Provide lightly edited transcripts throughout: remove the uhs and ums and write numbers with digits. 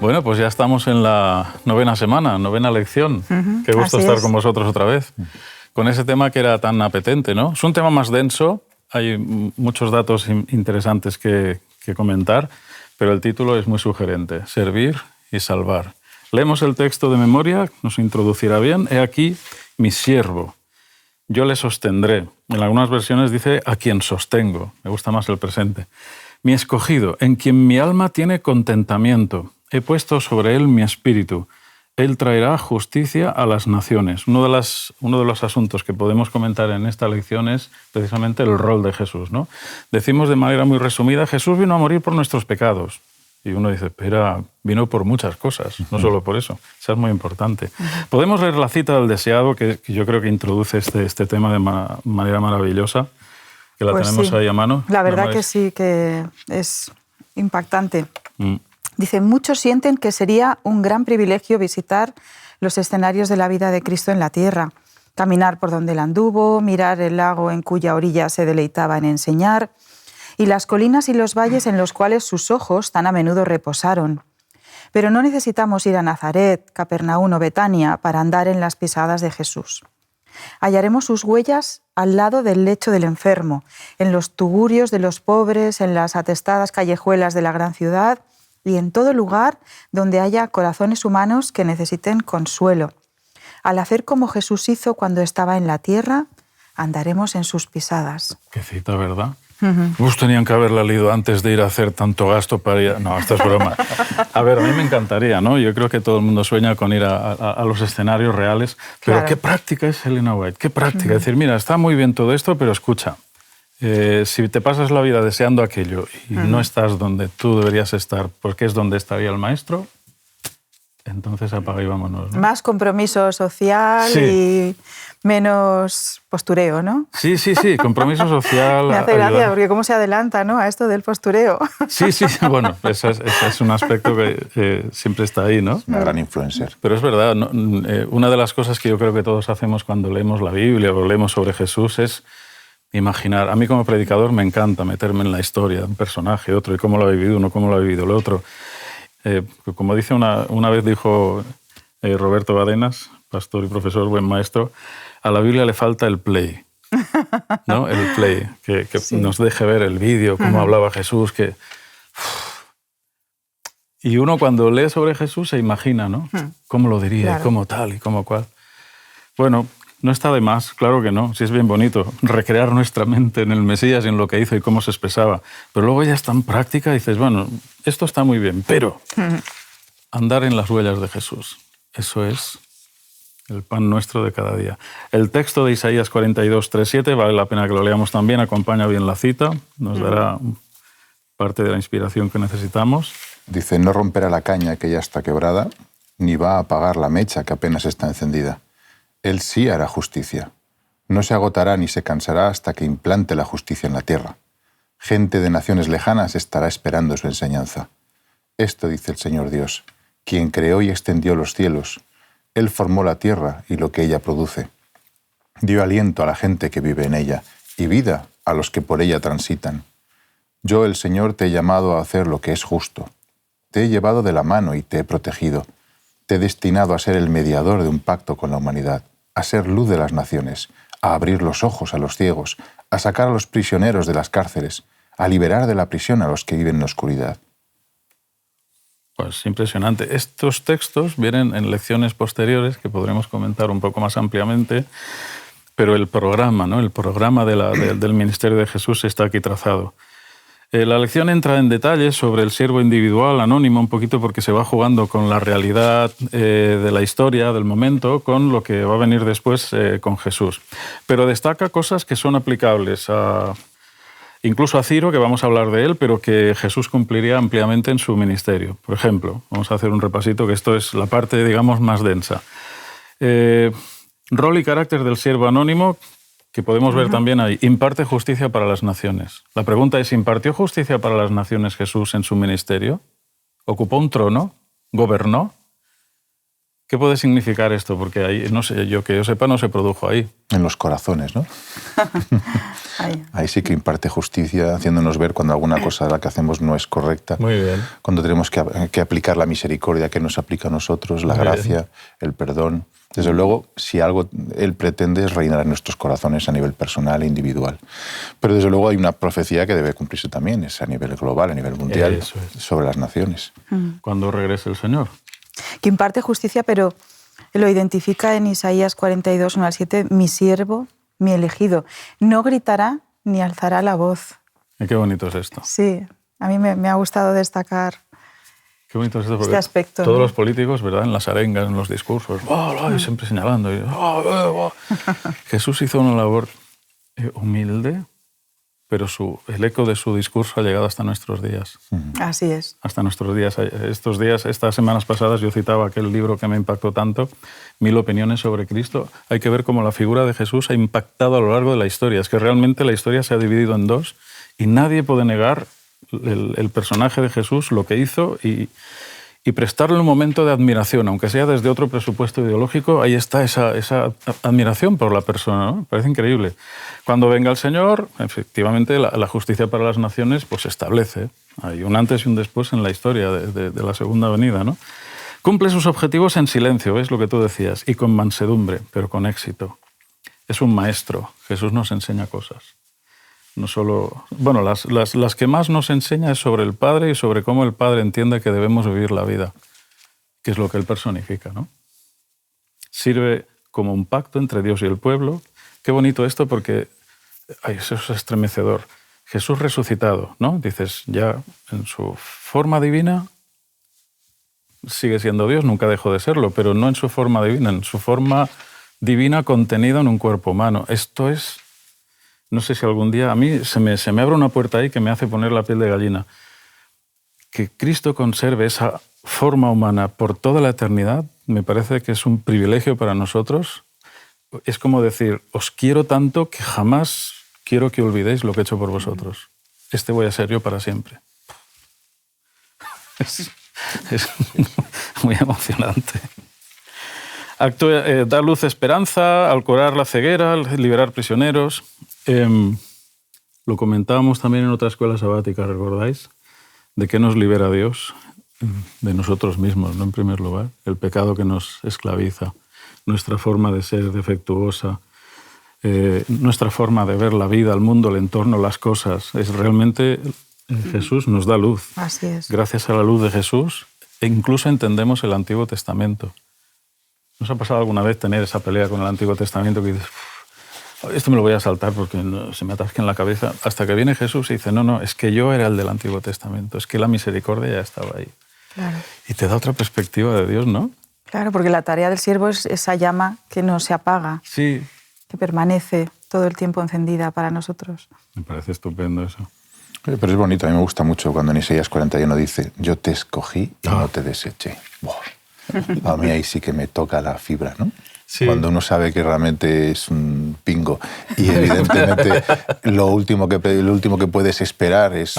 Bueno, pues ya estamos en la novena semana, novena lección. Qué gusto estar con vosotros otra vez. Con ese tema que era tan apetente, ¿no? Es un tema más denso, hay muchos datos interesantes que comentar, pero el título es muy sugerente, Servir y Salvar. Leemos el texto de memoria, nos introducirá bien. He aquí mi siervo, yo le sostendré. En algunas versiones dice a quien sostengo, me gusta más el presente. Mi escogido, en quien mi alma tiene contentamiento. He puesto sobre él mi espíritu. Él traerá justicia a las naciones. Uno de los asuntos que podemos comentar en esta lección es precisamente el rol de Jesús, ¿no? Decimos de manera muy resumida, Jesús vino a morir por nuestros pecados. Y uno dice, pero vino por muchas cosas, no solo por eso. Eso es muy importante. Podemos leer la cita del deseado, que yo creo que introduce este tema de manera maravillosa, que la tenemos sí, ahí a mano. La verdad que sí, que es impactante. Dice, muchos sienten que sería un gran privilegio visitar los escenarios de la vida de Cristo en la tierra, caminar por donde él anduvo, mirar el lago en cuya orilla se deleitaba en enseñar, y las colinas y los valles en los cuales sus ojos tan a menudo reposaron. Pero no necesitamos ir a Nazaret, Capernaum o Betania para andar en las pisadas de Jesús. Hallaremos sus huellas al lado del lecho del enfermo, en los tugurios de los pobres, en las atestadas callejuelas de la gran ciudad y en todo lugar donde haya corazones humanos que necesiten consuelo. Al hacer como Jesús hizo cuando estaba en la tierra, andaremos en sus pisadas. Qué cita, ¿verdad? Tenían que haberla leído antes de ir a hacer tanto gasto para ir... No, esto es broma. A ver, a mí me encantaría, ¿no? Yo creo que todo el mundo sueña con ir a los escenarios reales, pero claro. Qué práctica es Elena White, qué práctica. Es decir, mira, está muy bien todo esto, pero escucha, si te pasas la vida deseando aquello y no estás donde tú deberías estar, porque es donde estaría el maestro, entonces apaga y vámonos, ¿no? Más compromiso social y menos postureo, ¿no? Sí, compromiso social. Me hace gracia porque cómo se adelanta, ¿no?, a esto del postureo. Sí, bueno, ese es un aspecto que siempre está ahí, ¿no? Una gran influencer. Pero es verdad, una de las cosas que yo creo que todos hacemos cuando leemos la Biblia o leemos sobre Jesús es imaginar. A mí como predicador me encanta meterme en la historia de un personaje, otro, y cómo lo ha vivido uno, cómo lo ha vivido el otro. Como dice una vez dijo Roberto Badenas, pastor y profesor, buen maestro, a la Biblia le falta el play, ¿no? El play, que sí, nos deje ver el vídeo, cómo hablaba Jesús. Y uno cuando lee sobre Jesús se imagina, ¿no? Cómo lo diría, claro, cómo tal y cómo cual. Bueno, no está de más, claro que no, sí es bien bonito recrear nuestra mente en el Mesías y en lo que hizo y cómo se expresaba, pero luego ya es tan práctica y dices, bueno, esto está muy bien, pero andar en las huellas de Jesús, eso es el pan nuestro de cada día. El texto de Isaías 42, 3, 7, vale la pena que lo leamos también, acompaña bien la cita, nos dará parte de la inspiración que necesitamos. Dice, no romperá la caña que ya está quebrada, ni va a apagar la mecha que apenas está encendida. Él sí hará justicia. No se agotará ni se cansará hasta que implante la justicia en la tierra. Gente de naciones lejanas estará esperando su enseñanza. Esto dice el Señor Dios, quien creó y extendió los cielos. Él formó la tierra y lo que ella produce. Dio aliento a la gente que vive en ella y vida a los que por ella transitan. Yo, el Señor, te he llamado a hacer lo que es justo. Te he llevado de la mano y te he protegido. Te he destinado a ser el mediador de un pacto con la humanidad, a ser luz de las naciones, a abrir los ojos a los ciegos, a sacar a los prisioneros de las cárceles, a liberar de la prisión a los que viven en la oscuridad. Pues impresionante. Estos textos vienen en lecciones posteriores que podremos comentar un poco más ampliamente, pero el programa, ¿no? El programa del ministerio de Jesús está aquí trazado. La lección entra en detalles sobre el siervo individual, anónimo, un poquito porque se va jugando con la realidad de la historia, del momento, con lo que va a venir después con Jesús. Pero destaca cosas que son aplicables incluso a Ciro, que vamos a hablar de él, pero que Jesús cumpliría ampliamente en su ministerio. Por ejemplo, vamos a hacer un repasito, que esto es la parte, digamos, más densa. Rol y carácter del siervo anónimo, que podemos ver también ahí, imparte justicia para las naciones. La pregunta es, ¿impartió justicia para las naciones Jesús en su ministerio? ¿Ocupó un trono? ¿Gobernó? ¿Qué puede significar esto? Porque ahí, no sé, que yo sepa, no se produjo ahí. En los corazones, ¿no? Ahí sí que imparte justicia, haciéndonos ver cuando alguna cosa de la que hacemos no es correcta. Muy bien. Cuando tenemos que aplicar la misericordia que nos aplica a nosotros, la gracia, el perdón. Desde luego, si algo Él pretende es reinar en nuestros corazones a nivel personal e individual. Pero desde luego hay una profecía que debe cumplirse también, es a nivel global, a nivel mundial, sobre las naciones. Cuando regrese el Señor. Que imparte justicia, pero lo identifica en Isaías 42, 1 al 7, mi siervo, mi elegido. No gritará ni alzará la voz. Qué bonito es esto. Sí, a mí me ha gustado destacar qué bonito es esto, porque este aspecto. Todos los políticos, ¿verdad?, en las arengas, en los discursos, siempre señalando. Jesús hizo una labor humilde, pero el eco de su discurso ha llegado hasta nuestros días. Así es. Hasta nuestros días. Estas semanas pasadas yo citaba aquel libro que me impactó tanto, 1000 opiniones sobre Cristo. Hay que ver cómo la figura de Jesús ha impactado a lo largo de la historia. Es que realmente la historia se ha dividido en dos y nadie puede negar el personaje de Jesús, lo que hizo y prestarle un momento de admiración, aunque sea desde otro presupuesto ideológico, ahí está esa admiración por la persona, ¿no? Parece increíble. Cuando venga el Señor, efectivamente, la justicia para las naciones pues se establece. Hay un antes y un después en la historia de la segunda venida, ¿no? Cumple sus objetivos en silencio, ¿ves lo que tú decías? Y con mansedumbre, pero con éxito. Es un maestro. Jesús nos enseña cosas. No solo, bueno, las que más nos enseña es sobre el Padre y sobre cómo el Padre entiende que debemos vivir la vida, que es lo que Él personifica, ¿no? Sirve como un pacto entre Dios y el pueblo. Qué bonito esto porque eso es estremecedor. Jesús resucitado, ¿no? Dices, ya en su forma divina sigue siendo Dios, nunca dejó de serlo, pero no en su forma divina, en su forma divina contenida en un cuerpo humano. Esto es... No sé si algún día a mí se me abre una puerta ahí que me hace poner la piel de gallina. Que Cristo conserve esa forma humana por toda la eternidad me parece que es un privilegio para nosotros. Es como decir, os quiero tanto que jamás quiero que olvidéis lo que he hecho por vosotros. Este voy a ser yo para siempre. Es muy emocionante. Da luz esperanza, al curar la ceguera, al liberar prisioneros. Lo comentábamos también en otra escuela sabática, ¿recordáis? ¿De qué nos libera Dios? De nosotros mismos, ¿no? En primer lugar. El pecado que nos esclaviza, nuestra forma de ser defectuosa, nuestra forma de ver la vida, el mundo, el entorno, las cosas. Es realmente Jesús nos da luz. Así es. Gracias a la luz de Jesús, incluso entendemos el Antiguo Testamento. ¿Nos ha pasado alguna vez tener esa pelea con el Antiguo Testamento que dices, esto me lo voy a saltar porque se me atasca en la cabeza? Hasta que viene Jesús y dice, no, es que yo era el del Antiguo Testamento, es que la misericordia ya estaba ahí. Claro. Y te da otra perspectiva de Dios, ¿no? Claro, porque la tarea del siervo es esa llama que no se apaga, sí, que permanece todo el tiempo encendida para nosotros. Me parece estupendo eso. Pero es bonito, a mí me gusta mucho cuando en Isaías 41 dice, yo te escogí y no te deseché. Wow. A mí ahí sí que me toca la fibra, ¿no? Sí. Cuando uno sabe que realmente es un pingo y evidentemente lo último que puedes esperar es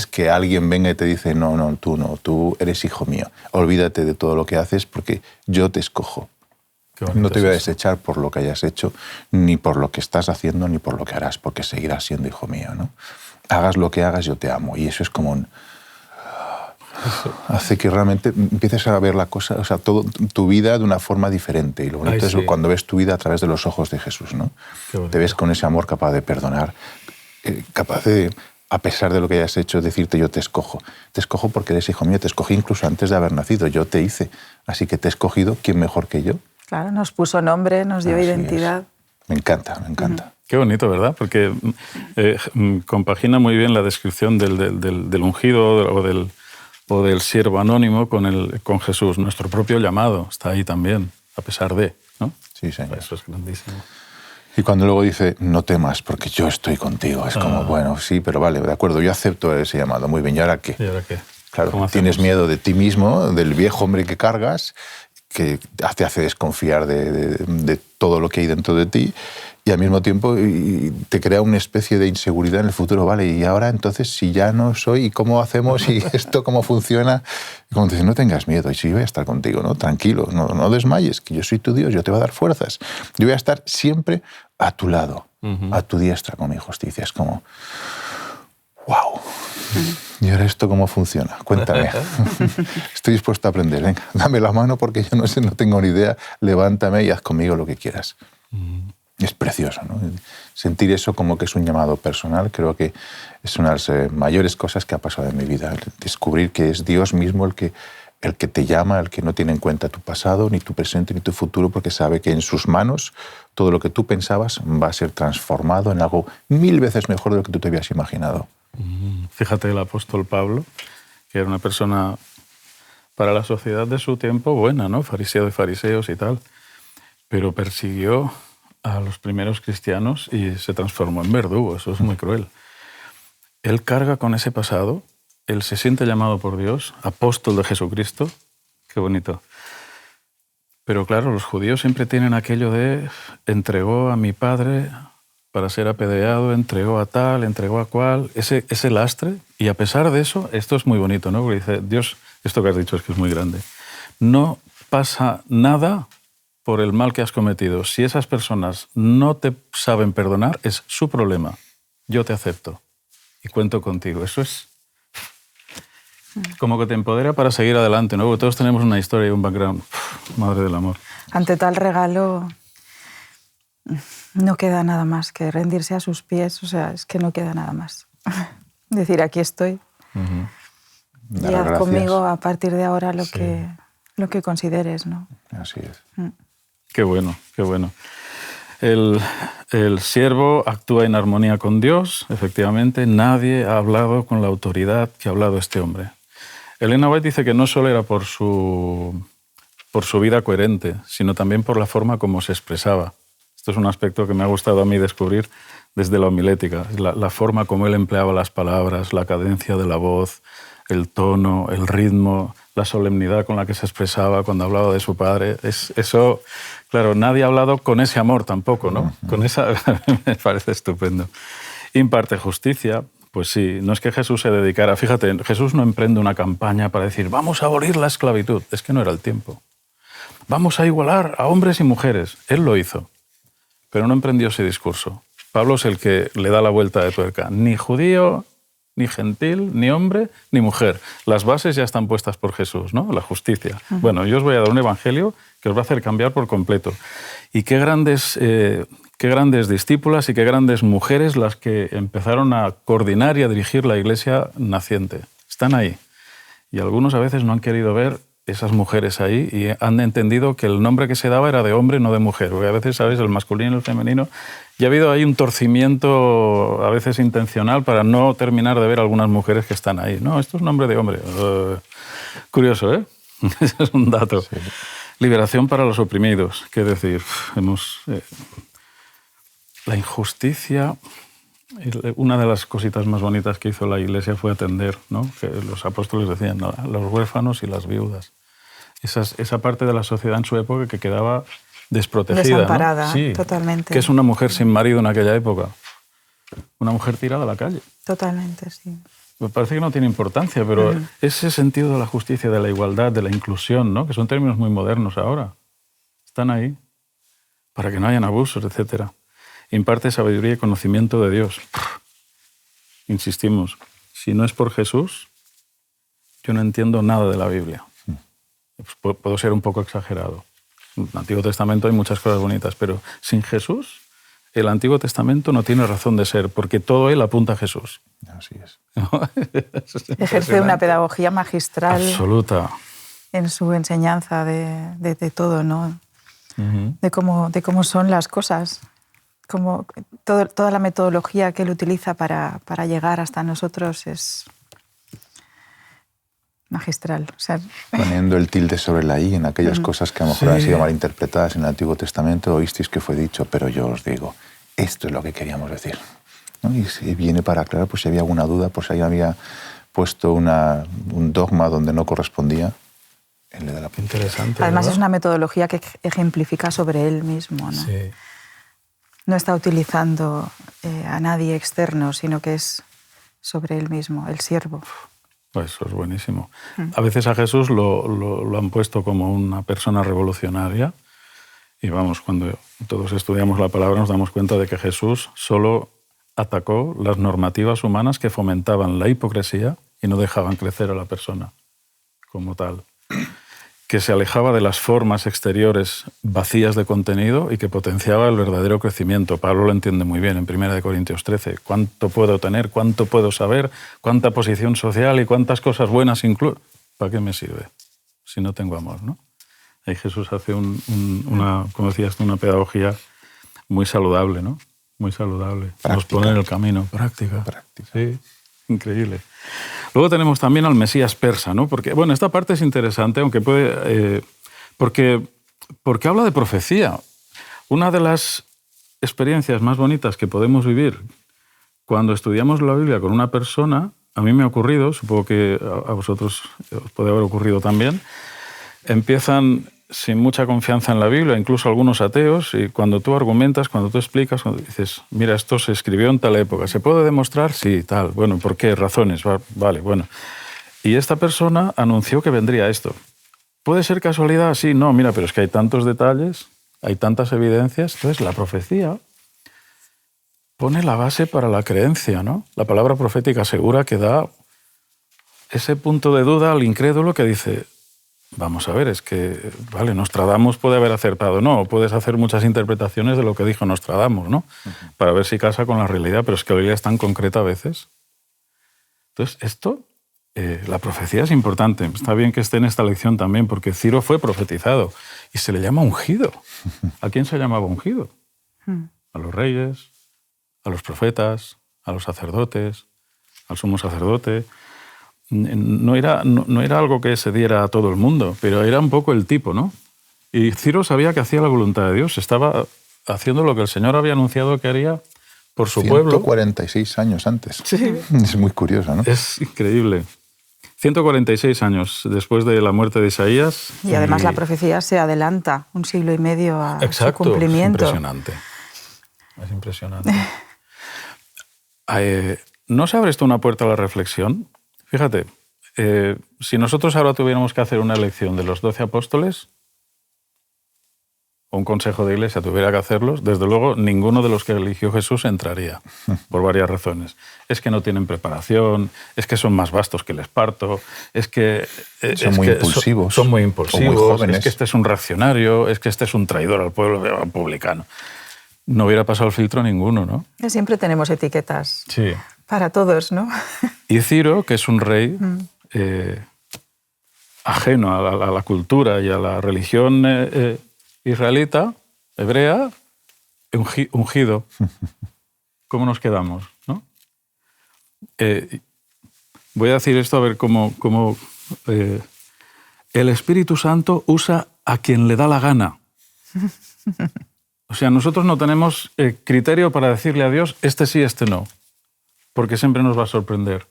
que alguien venga y te dice no, tú eres hijo mío, olvídate de todo lo que haces porque yo te escojo. No te voy a desechar por lo que hayas hecho, ni por lo que estás haciendo, ni por lo que harás, porque seguirás siendo hijo mío, ¿no? Hagas lo que hagas, yo te amo. Y eso es como hace que realmente empieces a ver la cosa, o sea, tu vida de una forma diferente. Y lo bonito es cuando ves tu vida a través de los ojos de Jesús, ¿no? Te ves con ese amor capaz de perdonar, capaz de, a pesar de lo que hayas hecho, decirte yo te escojo. Te escojo porque eres hijo mío, te escogí incluso antes de haber nacido, yo te hice. Así que te he escogido, ¿quién mejor que yo? Claro, nos puso nombre, nos dio identidad. Me encanta, me encanta. Qué bonito, ¿verdad? Porque compagina muy bien la descripción del ungido o del siervo anónimo con Jesús. Nuestro propio llamado está ahí también, a pesar de, ¿no? Sí, señor. Eso es grandísimo. Y cuando luego dice, no temas, porque yo estoy contigo, es como, bueno, sí, pero vale, de acuerdo, yo acepto ese llamado, muy bien, ¿y ahora qué? ¿Y ahora qué? Claro, tienes miedo de ti mismo, del viejo hombre que cargas, que te hace desconfiar de todo lo que hay dentro de ti, Y al mismo tiempo te crea una especie de inseguridad en el futuro. Vale, y ahora entonces, si ya no soy, ¿y cómo hacemos? ¿Y esto cómo funciona? Y como te dices, no tengas miedo, y sí, voy a estar contigo, ¿no? Tranquilo, no desmayes, que yo soy tu Dios, yo te voy a dar fuerzas. Yo voy a estar siempre a tu lado, a tu diestra con mi justicia. Es como, ¡wow! ¿Y ahora esto cómo funciona? Cuéntame. Estoy dispuesto a aprender. Venga, dame la mano porque yo no sé, no tengo ni idea. Levántame y haz conmigo lo que quieras. Es precioso, ¿no? Sentir eso como que es un llamado personal, creo que es una de las mayores cosas que ha pasado en mi vida. Descubrir que es Dios mismo el que te llama, el que no tiene en cuenta tu pasado, ni tu presente, ni tu futuro, porque sabe que en sus manos todo lo que tú pensabas va a ser transformado en algo 1000 veces mejor de lo que tú te habías imaginado. Fíjate, el apóstol Pablo, que era una persona para la sociedad de su tiempo buena, ¿no? Fariseo de fariseos y tal, pero persiguió a los primeros cristianos y se transformó en verdugo. Eso es muy cruel. Él carga con ese pasado, él se siente llamado por Dios, apóstol de Jesucristo. Qué bonito. Pero claro, los judíos siempre tienen aquello de entregó a mi padre para ser apedreado, entregó a tal, entregó a cual, ese lastre. Y a pesar de eso, esto es muy bonito, ¿no? Porque dice, Dios, esto que has dicho es que es muy grande. No pasa nada por el mal que has cometido. Si esas personas no te saben perdonar, es su problema. Yo te acepto y cuento contigo. Eso es como que te empodera para seguir adelante, ¿no? Porque todos tenemos una historia y un background. Madre del amor. Ante tal regalo no queda nada más que rendirse a sus pies. O sea, es que no queda nada más. Decir, aquí estoy. Y haz conmigo a partir de ahora lo que consideres, ¿no? Así es. Qué bueno, qué bueno. El siervo actúa en armonía con Dios, efectivamente. Nadie ha hablado con la autoridad que ha hablado este hombre. Elena White dice que no solo era por su vida coherente, sino también por la forma como se expresaba. Esto es un aspecto que me ha gustado a mí descubrir desde la homilética, la forma como él empleaba las palabras, la cadencia de la voz, el tono, el ritmo, la solemnidad con la que se expresaba cuando hablaba de su padre. Eso, claro, nadie ha hablado con ese amor tampoco, ¿no? Con esa me parece estupendo. Imparte justicia, pues sí, no es que Jesús se dedicara... Fíjate, Jesús no emprende una campaña para decir vamos a abolir la esclavitud, es que no era el tiempo. Vamos a igualar a hombres y mujeres. Él lo hizo, pero no emprendió ese discurso. Pablo es el que le da la vuelta de tuerca. Ni judío, ni gentil, ni hombre, ni mujer. Las bases ya están puestas por Jesús, ¿no? La justicia. Bueno, yo os voy a dar un evangelio que os va a hacer cambiar por completo. Y qué grandes discípulas y qué grandes mujeres las que empezaron a coordinar y a dirigir la iglesia naciente. Están ahí. Y algunos a veces no han querido ver esas mujeres ahí y han entendido que el nombre que se daba era de hombre, no de mujer. Porque a veces, ¿sabes?, el masculino y el femenino. Y ha habido ahí un torcimiento, a veces intencional, para no terminar de ver algunas mujeres que están ahí. No, esto es nombre de hombre. Curioso, ¿eh? Ese es un dato. Sí. Liberación para los oprimidos. ¿Qué decir? La injusticia... Una de las cositas más bonitas que hizo la Iglesia fue atender, ¿no? Que los apóstoles decían, ¿no?, los huérfanos y las viudas. Esa parte de la sociedad en su época que quedaba desprotegida. Desamparada, ¿no? Sí. Totalmente. ¿Qué es una mujer sin marido en aquella época? Una mujer tirada a la calle. Totalmente, sí. Me parece que no tiene importancia, pero ese sentido de la justicia, de la igualdad, de la inclusión, ¿no?, que son términos muy modernos ahora, están ahí para que no hayan abusos, etcétera. Imparte sabiduría y conocimiento de Dios. Insistimos, si no es por Jesús, yo no entiendo nada de la Biblia. Pues puedo ser un poco exagerado. En el Antiguo Testamento hay muchas cosas bonitas, pero sin Jesús, el Antiguo Testamento no tiene razón de ser, porque todo él apunta a Jesús. Así es. Ejerce una pedagogía magistral. Absoluta. En su enseñanza de todo, ¿no? De cómo son las cosas. Como toda la metodología que él utiliza para llegar hasta nosotros es magistral. O sea, poniendo el tilde sobre la i en aquellas cosas que a lo mejor han sido malinterpretadas en el Antiguo Testamento, oísteis que fue dicho, pero yo os digo, esto es lo que queríamos decir, ¿no? Y si viene para aclarar, pues si había alguna duda, pues si alguien había puesto un dogma donde no correspondía, él le da la punta. Interesante. Además, ¿verdad? es una metodología que ejemplifica sobre él mismo, ¿no? Sí. no está utilizando a nadie externo, sino que es sobre él mismo, el siervo. Pues eso es buenísimo. A veces a Jesús lo han puesto como una persona revolucionaria y vamos, cuando todos estudiamos la palabra nos damos cuenta de que Jesús solo atacó las normativas humanas que fomentaban la hipocresía y no dejaban crecer a la persona como tal. Que se alejaba de las formas exteriores vacías de contenido y que potenciaba el verdadero crecimiento. Pablo lo entiende muy bien en 1 Corintios 13. ¿Cuánto puedo tener? ¿Cuánto puedo saber? ¿Cuánta posición social y cuántas cosas buenas incluyo? ¿Para qué me sirve si no tengo amor, ¿no? Ahí Jesús hace como decías, una pedagogía muy saludable, ¿no? Muy saludable. Práctica. Nos pone en el camino. Práctica. Práctica. Sí, increíble. Luego tenemos también al Mesías persa, ¿no? Porque, bueno, esta parte es interesante, aunque puede... porque habla de profecía. Una de las experiencias más bonitas que podemos vivir cuando estudiamos la Biblia con una persona, a mí me ha ocurrido, supongo que a vosotros os puede haber ocurrido también, empiezan sin mucha confianza en la Biblia, incluso algunos ateos, y cuando tú argumentas, cuando tú explicas, cuando dices, mira, esto se escribió en tal época, ¿se puede demostrar? Sí, tal. Bueno, ¿por qué? Razones. Vale, bueno. Y esta persona anunció que vendría esto. ¿Puede ser casualidad? Sí, no, mira, pero es que hay tantos detalles, hay tantas evidencias. Entonces, la profecía pone la base para la creencia, ¿no? La palabra profética asegura que da ese punto de duda al incrédulo que dice... Vamos a ver, es que, vale, Nostradamus puede haber acertado, no, puedes hacer muchas interpretaciones de lo que dijo Nostradamus, ¿no? Para ver si casa con la realidad, pero es que la Biblia es tan concreta a veces. Entonces, la profecía es importante. Está bien que esté en esta lección también, porque Ciro fue profetizado y se le llama ungido. ¿A quién se llamaba ungido? A los reyes, a los profetas, a los sacerdotes, al sumo sacerdote. No era algo que se diera a todo el mundo, pero era un poco el tipo, ¿no? Y Ciro sabía que hacía la voluntad de Dios, estaba haciendo lo que el Señor había anunciado que haría por su pueblo. 146 años antes. Sí. Es muy curioso, ¿no? Es increíble. 146 años después de la muerte de Isaías. Y además la profecía se adelanta 1 siglo y medio a su cumplimiento. Es impresionante. Es impresionante. ¿No se abre esto una puerta a la reflexión? Fíjate, si nosotros ahora tuviéramos que hacer una elección de los 12 apóstoles, o un consejo de iglesia tuviera que hacerlos, desde luego ninguno de los que eligió Jesús entraría, por varias razones. Es que no tienen preparación, es que son más vastos que el esparto, es que... son muy impulsivos. Son muy impulsivos, muy jóvenes. Es que este es un reaccionario, es que este es un traidor al pueblo republicano. No hubiera pasado el filtro ninguno, ¿no? Siempre tenemos etiquetas. Sí. Para todos, ¿no? Y Ciro, que es un rey ajeno a la cultura y a la religión israelita, hebrea, ungido. ¿Cómo nos quedamos, no? Voy a decir esto a ver cómo el Espíritu Santo usa a quien le da la gana. O sea, nosotros no tenemos criterio para decirle a Dios, este sí, este no. Porque siempre nos va a sorprender.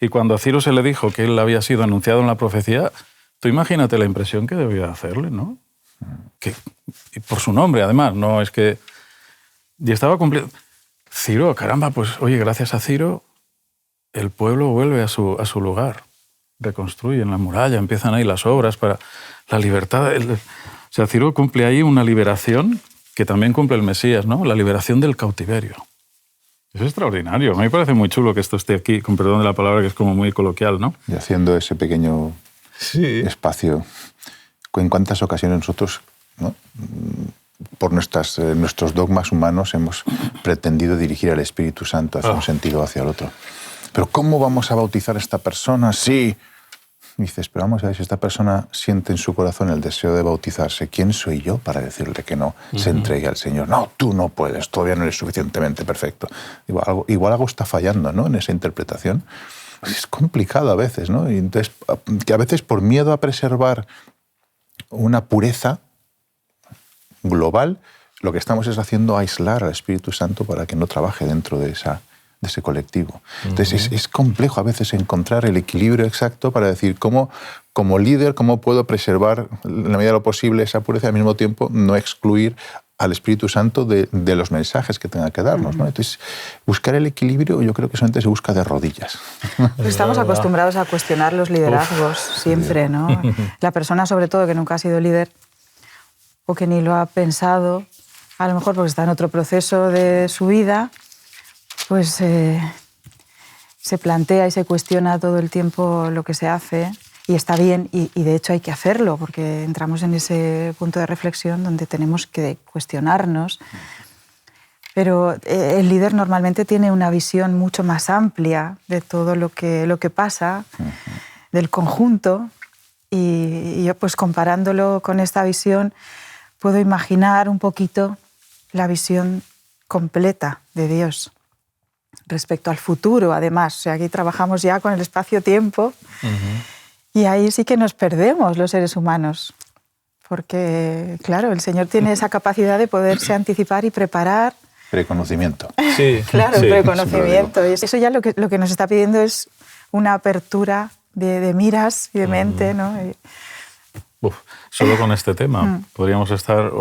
Y cuando a Ciro se le dijo que él había sido anunciado en la profecía, tú imagínate la impresión que debía hacerle, ¿no? Y por su nombre, además, no es que... Y estaba cumpliendo... Ciro, caramba, pues oye, gracias a Ciro, el pueblo vuelve a su lugar. Reconstruyen la muralla, empiezan ahí las obras para la libertad. O sea, Ciro cumple ahí una liberación que también cumple el Mesías, ¿no? La liberación del cautiverio. Es extraordinario. A mí me parece muy chulo que esto esté aquí, con perdón de la palabra, que es como muy coloquial, ¿no? Y haciendo ese pequeño espacio. En cuántas ocasiones nosotros, ¿no? Por nuestros dogmas humanos, hemos pretendido dirigir al Espíritu Santo hacia un sentido o hacia el otro. Pero ¿cómo vamos a bautizar a esta persona? Sí. Y dices, pero vamos a ver, si esta persona siente en su corazón el deseo de bautizarse, ¿quién soy yo para decirle que no se entregue al Señor? No, tú no puedes, todavía no eres suficientemente perfecto. Igual algo está fallando, ¿no? En esa interpretación. Es complicado a veces, ¿no? Y entonces, que a veces por miedo a preservar una pureza global, lo que estamos es haciendo aislar al Espíritu Santo para que no trabaje dentro de ese colectivo. Entonces es complejo a veces encontrar el equilibrio exacto para decir cómo, como líder, cómo puedo preservar en la medida de lo posible esa pureza y al mismo tiempo no excluir al Espíritu Santo de los mensajes que tenga que darnos, ¿no? Entonces, buscar el equilibrio yo creo que solamente se busca de rodillas. Pues estamos acostumbrados a cuestionar los liderazgos siempre, ¿no? La persona, sobre todo, que nunca ha sido líder o que ni lo ha pensado, a lo mejor porque está en otro proceso de su vida, pues se plantea y se cuestiona todo el tiempo lo que se hace. Y está bien, y de hecho hay que hacerlo, porque entramos en ese punto de reflexión donde tenemos que cuestionarnos. Pero el líder normalmente tiene una visión mucho más amplia de todo lo que pasa, del conjunto, y yo, pues comparándolo con esta visión, puedo imaginar un poquito la visión completa de Dios respecto al futuro, además. O sea, aquí trabajamos ya con el espacio-tiempo. Y ahí sí que nos perdemos los seres humanos, porque, claro, el Señor tiene esa capacidad de poderse anticipar y preparar. Preconocimiento. Sí, claro, sí, preconocimiento. Y eso ya lo que nos está pidiendo es una apertura de miras y de mente, ¿no? Solo con este tema podríamos estar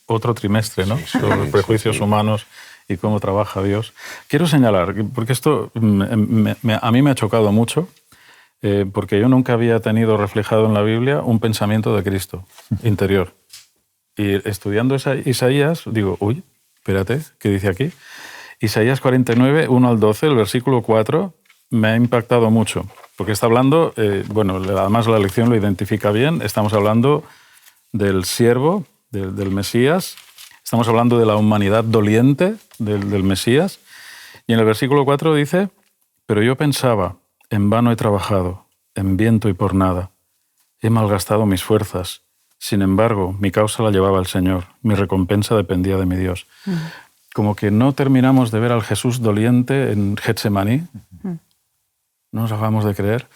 otro trimestre, ¿no? Sobre los prejuicios humanos y cómo trabaja Dios. Quiero señalar, porque esto a mí me ha chocado mucho, porque yo nunca había tenido reflejado en la Biblia un pensamiento de Cristo interior. Y estudiando Isaías, digo, uy, espérate, ¿qué dice aquí? Isaías 49, 1 al 12, el versículo 4, me ha impactado mucho, porque está hablando, bueno, además la lección lo identifica bien, estamos hablando del siervo, del Mesías, estamos hablando de la humanidad doliente del Mesías, y en el versículo 4 dice, pero yo pensaba, en vano he trabajado, en viento y por nada. He malgastado mis fuerzas. Sin embargo, mi causa la llevaba el Señor. Mi recompensa dependía de mi Dios. Como que no terminamos de ver al Jesús doliente en Getsemaní. No nos acabamos de creer.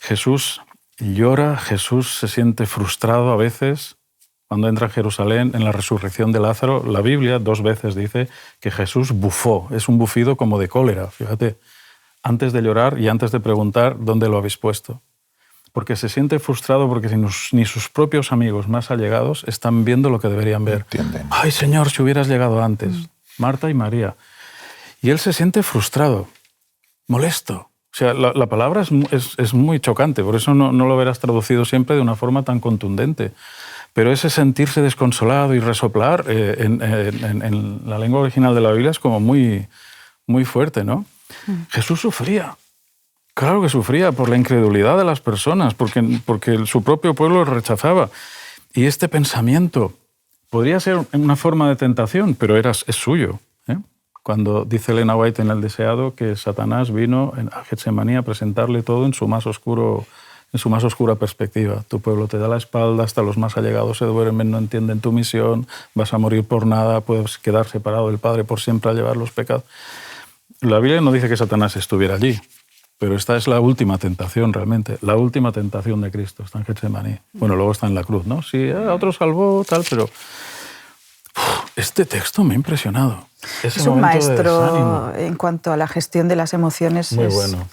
Jesús llora, Jesús se siente frustrado a veces. Cuando entra a Jerusalén, en la resurrección de Lázaro, la Biblia 2 veces dice que Jesús bufó. Es un bufido como de cólera, fíjate. Antes de llorar y antes de preguntar dónde lo habéis puesto. Porque se siente frustrado porque ni sus propios amigos más allegados están viendo lo que deberían ver. Entienden. Ay, Señor, si hubieras llegado antes. Marta y María. Y él se siente frustrado, molesto. O sea, la palabra es muy chocante, por eso no lo verás traducido siempre de una forma tan contundente. Pero ese sentirse desconsolado y resoplar en la lengua original de la Biblia es como muy, muy fuerte, ¿no? Jesús sufría. Claro que sufría por la incredulidad de las personas, porque su propio pueblo lo rechazaba. Y este pensamiento podría ser una forma de tentación, pero es suyo. Cuando dice Elena White en El Deseado que Satanás vino a Getsemaní a presentarle todo en su más oscura perspectiva. Tu pueblo te da la espalda, hasta los más allegados se duermen, no entienden tu misión, vas a morir por nada, puedes quedar separado del Padre por siempre al llevar los pecados. La Biblia no dice que Satanás estuviera allí, pero esta es la última tentación realmente, la última tentación de Cristo, está en Getsemaní. Bueno, luego está en la cruz, ¿no? Sí, a otro salvó, tal, pero este texto me ha impresionado. Es un maestro en cuanto a la gestión de las emociones. Muy bueno.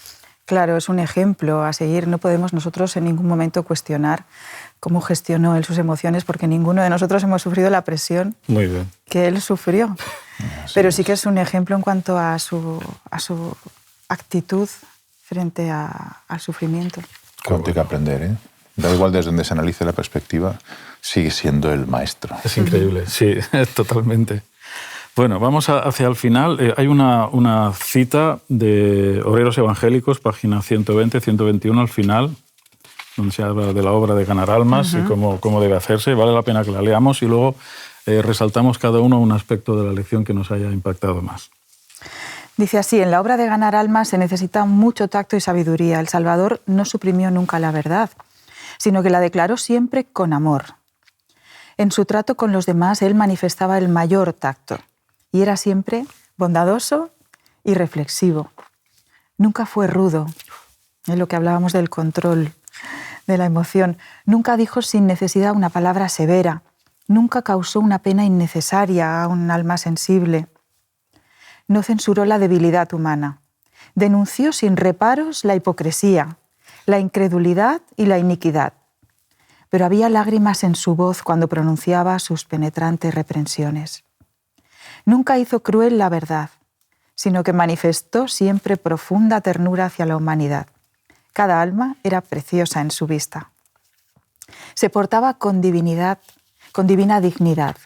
Claro, es un ejemplo a seguir. No podemos nosotros en ningún momento cuestionar cómo gestionó él sus emociones, porque ninguno de nosotros hemos sufrido la presión que él sufrió. Pero sí que es un ejemplo en cuanto a su actitud frente al sufrimiento. Cuánto hay que aprender, ¿eh? Da igual desde donde se analice la perspectiva, sigue siendo el maestro. Es increíble, sí, totalmente. Bueno, vamos hacia el final. Hay una cita de Obreros Evangélicos, página 120, 121 al final, donde se habla de la obra de ganar almas y cómo debe hacerse. Vale la pena que la leamos y luego resaltamos cada uno un aspecto de la lección que nos haya impactado más. Dice así, en la obra de ganar almas se necesita mucho tacto y sabiduría. El Salvador no suprimió nunca la verdad, sino que la declaró siempre con amor. En su trato con los demás, él manifestaba el mayor tacto y era siempre bondadoso y reflexivo. Nunca fue rudo, en lo que hablábamos del control de la emoción. Nunca dijo sin necesidad una palabra severa. Nunca causó una pena innecesaria a un alma sensible. No censuró la debilidad humana. Denunció sin reparos la hipocresía, la incredulidad y la iniquidad. pero había lágrimas en su voz cuando pronunciaba sus penetrantes reprensiones. Nunca hizo cruel la verdad, sino que manifestó siempre profunda ternura hacia la humanidad. Cada alma era preciosa en su vista. Se portaba con divina dignidad,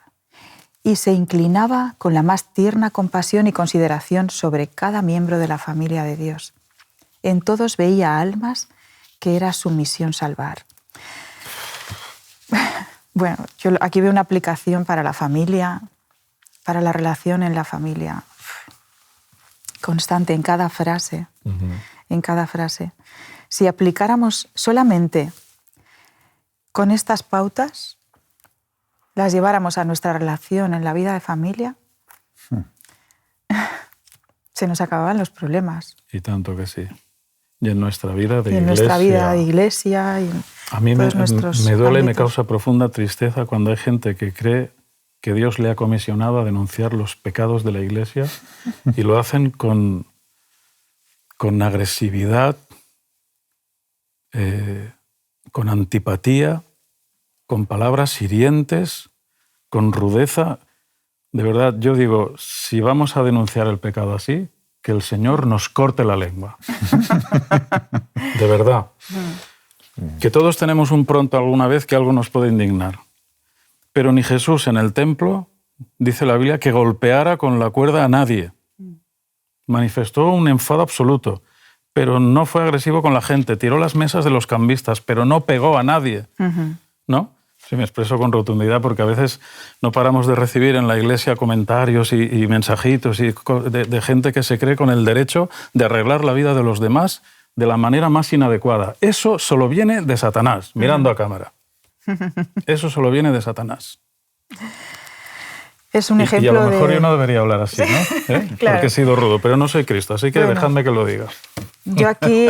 y se inclinaba con la más tierna compasión y consideración sobre cada miembro de la familia de Dios. En todos veía almas que era su misión salvar. Bueno, yo aquí veo una aplicación para la familia, para la relación en la familia, constante en cada frase, en cada frase. Si aplicáramos solamente con estas pautas, las lleváramos a nuestra relación en la vida de familia, se nos acababan los problemas. Y tanto que sí. Y en nuestra vida de iglesia. Y en nuestra vida de iglesia. Y a mí me duele y me causa profunda tristeza cuando hay gente que cree que Dios le ha comisionado a denunciar los pecados de la iglesia y lo hacen con agresividad, con antipatía, con palabras hirientes, con rudeza. De verdad, yo digo, si vamos a denunciar el pecado así, que el Señor nos corte la lengua. De verdad. Que todos tenemos un pronto alguna vez que algo nos puede indignar. Pero ni Jesús en el templo, dice la Biblia, que golpeara con la cuerda a nadie. Manifestó un enfado absoluto, pero no fue agresivo con la gente. Tiró las mesas de los cambistas, pero no pegó a nadie. ¿No? Sí, me expreso con rotundidad porque a veces no paramos de recibir en la iglesia comentarios y mensajitos de gente que se cree con el derecho de arreglar la vida de los demás de la manera más inadecuada. Eso solo viene de Satanás, mirando a cámara. Eso solo viene de Satanás. Es un ejemplo y a lo mejor yo no debería hablar así, ¿no? Claro. Porque he sido rudo, pero no soy Cristo, así que dejadme que lo diga. Yo aquí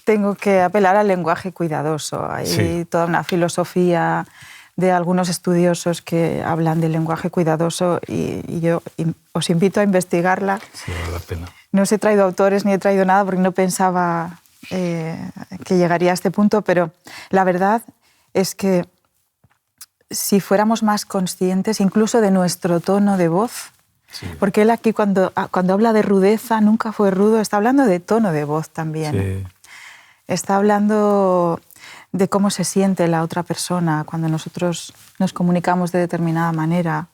tengo que apelar al lenguaje cuidadoso. Hay toda una filosofía de algunos estudiosos que hablan del lenguaje cuidadoso y yo os invito a investigarla. Sí, vale la pena. No os he traído autores ni he traído nada porque no pensaba que llegaría a este punto, pero la verdad es que si fuéramos más conscientes incluso de nuestro tono de voz, porque él aquí cuando habla de rudeza nunca fue rudo, está hablando de tono de voz también. Sí. Está hablando de cómo se siente la otra persona cuando nosotros nos comunicamos de determinada manera.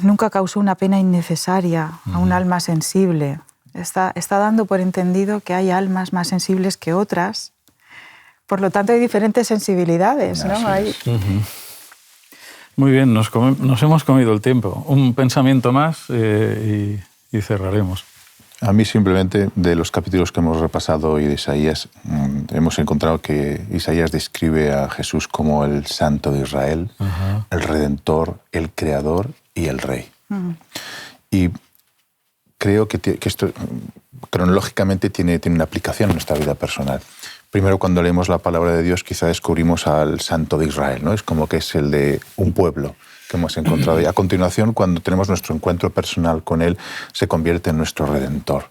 Nunca causó una pena innecesaria a un alma sensible. Está dando por entendido que hay almas más sensibles que otras. Por lo tanto, hay diferentes sensibilidades, ¿no? Muy bien, nos hemos comido el tiempo. Un pensamiento más y cerraremos. A mí simplemente de los capítulos que hemos repasado hoy de Isaías, hemos encontrado que Isaías describe a Jesús como el Santo de Israel, el Redentor, el Creador y el Rey. Y creo que esto cronológicamente tiene una aplicación en nuestra vida personal. Primero, cuando leemos la palabra de Dios, quizá descubrimos al Santo de Israel, ¿no? Es como que es el de un pueblo que hemos encontrado. Y a continuación, cuando tenemos nuestro encuentro personal con Él, se convierte en nuestro Redentor,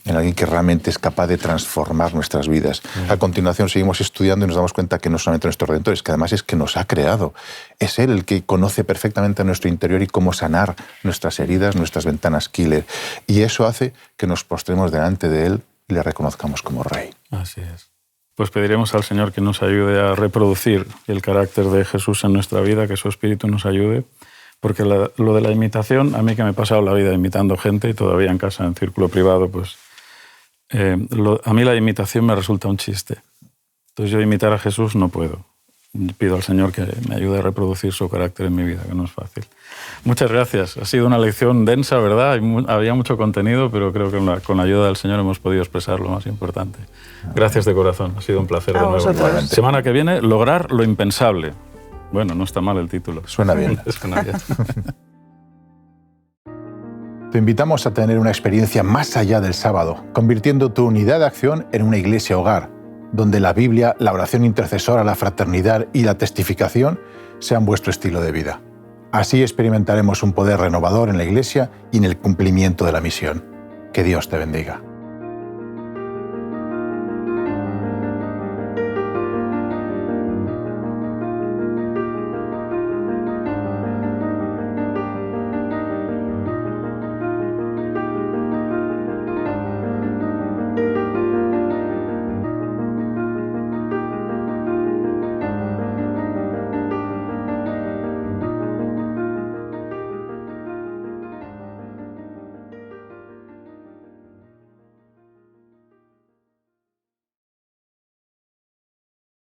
en alguien que realmente es capaz de transformar nuestras vidas. A continuación, seguimos estudiando y nos damos cuenta que no solamente nuestro Redentor, es que además es que nos ha creado. Es Él el que conoce perfectamente nuestro interior y cómo sanar nuestras heridas, nuestras ventanas killer. Y eso hace que nos postremos delante de Él y le reconozcamos como Rey. Así es. Pues pediremos al Señor que nos ayude a reproducir el carácter de Jesús en nuestra vida, que su Espíritu nos ayude, porque lo de la imitación, a mí que me he pasado la vida imitando gente y todavía en casa, en círculo privado, pues a mí la imitación me resulta un chiste. Entonces yo imitar a Jesús no puedo. Pido al Señor que me ayude a reproducir su carácter en mi vida, que no es fácil. Muchas gracias. Ha sido una lección densa, ¿verdad? Había mucho contenido, pero creo que con la ayuda del Señor hemos podido expresar lo más importante. Gracias de corazón. Ha sido un placer de nuevo. Semana que viene, lograr lo impensable. Bueno, no está mal el título. Suena bien. Suena bien. Te invitamos a tener una experiencia más allá del sábado, convirtiendo tu unidad de acción en una iglesia hogar, donde la Biblia, la oración intercesora, la fraternidad y la testificación sean vuestro estilo de vida. Así experimentaremos un poder renovador en la iglesia y en el cumplimiento de la misión. Que Dios te bendiga.